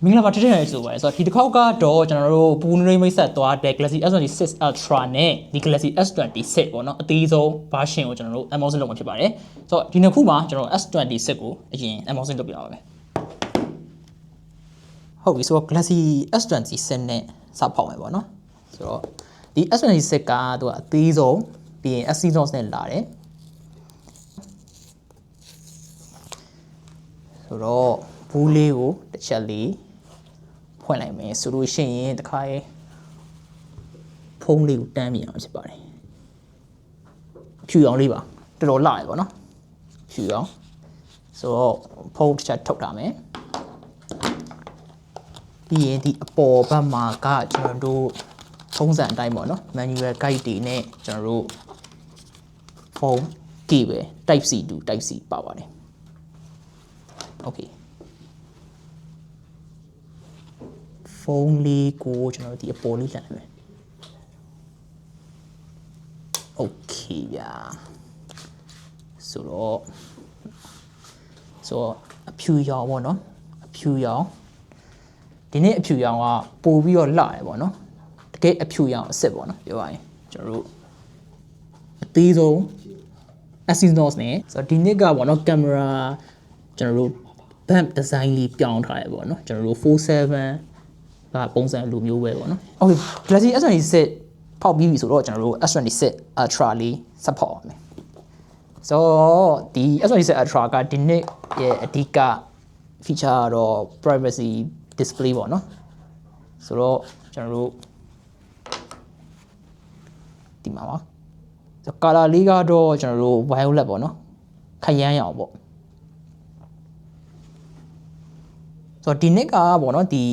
မင်္ဂလာပါထထနေဆိုပါတယ်ဆိုတော့ဒီတစ်ခေါက်ကတော့ကျွန်တော်တို့ပူနရိမိတ်ဆက်သွားတဲ့ Galaxy S26 Ultra နဲ့ဒီ Galaxy S26 ပေါ့နော်အသေးဆုံး version ကိုကျွန်တော်တို့ unboxing လုပ်မှာဖြစ်ပါတယ်ဆိုတော့ဒီနှစ်ခုမှာကျွန်တော် S26 ကိုအရင် unboxing လုပ်ပြပါမယ်ဟုတ်ပြီဆိုတော့ Galaxy S26 နဲ့စဖောက်မယ်ပေါ့နော်ဆိုတော့ဒီ S26 ကသူကအသေးဆုံးပြီးရင် S series နဲ့လာတယ်ဆိုတော့ဘူးလေးကိုတစ်ချက်လေးဖွင့်လိုက်မယ်ဆိုလို့ရှိရင်တခါရဲဖုန်းလေးကိုတန်းမြင်အောင်ဖြစ်ပါတယ်ဖြူအောင်လေးပါတော်တော်လှရပါတော့ဖြူအောင်ဆိုတော့ဖုန်းတစ်ချက်ထုတ်ထားမယ်ပြီးရင်ဒီအပေါ်ဘက်မှာကကျွန်တော်တို့ထုံးစံအတိုင်းပေါ့နော် manual guide တွေနဲ့ကျွန်တော်တို့ဖုန်း cable type C to type C ပါပါတယ် okay ဖုန်းလေးကိုကျွန်တော်ဒီအပေါ်လေးလှန်လိုက်မယ် okay ဗျာဆိုတော့အဖြူရောင်ပေါ့နော်အဖြူရောင်ဒီနေ့အဖြူရောင်ကပို့ပြီးတော့လှတယ်ပေါ့နော်တကယ်အဖြူရောင်အစ်စ်ပေါ့နော်ပြောရရင်ကျွန်တော်တို့အသေးဆုံး Exynos နဲ့ဆိုတော့ဒီနေ့ကပေါ့နော်ကင်မရာကျွန်တော်တို့ bump design လေးပြောင်းထားရပေါ့နော်ကျွန်တော်တို့47ကပုံစံလိုမျိုးပဲပေါ့နော် okay Galaxy S26 ဖောက်ပြီးပြီဆိုတော့ကျွန်တော်တို့ S26 Ultra လေးဆက်ဖောက်အောင်မယ်ဆိုတော့ဒီ S26 Ultra ကဒီနေ့ရဲ့အဓိက feature ကတော့ privacy display ပေါ့နော်ဆိုတော့ကျွန်တော်တို့ဒီမှာပါဆို color လေးကတော့ကျွန်တော်တို့ violet ပေါ့နော်ခရမ်းရောင်ပေါ့ဆိုတော့ဒီနှစ်ကပေါ့နော်ဒီ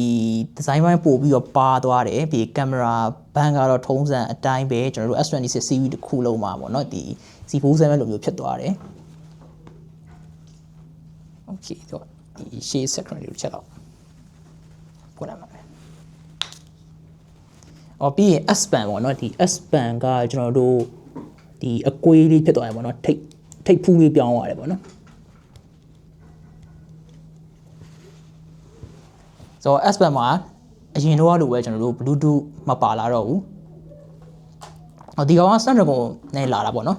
design ပိုင်းပို့ပြီးတော့ပါသွားတယ်ပြီးကင်မရာဘန်းကတော့ထုံးစံအတိုင်းပဲကျွန်တော်တို့ S26 series တစ်ခုလုံးမှာပေါ့နော်ဒီ C47 လိုမျိုးဖြစ်သွားတယ် okay ဆိုတော့ဒီ shade second လေးကိုချက်တော့ကိုလာမှာပဲအော်ပြီးရင် S pen ပေါ့နော်ဒီ S pen ကကျွန်တော်တို့ဒီအကွေးလေးဖြစ်သွားတယ်ပေါ့နော်ထိပ်ဖူးလေးပြောင်းသွားတယ်ပေါ့နော်ဆိုတော့ S pen မှာအရင်တော့လိုပဲကျွန်တော်တို့ Bluetooth မပါလာတော့ဘူး။ဒီကောင်က Snapdragon နဲ့လာတာပေါ့နော်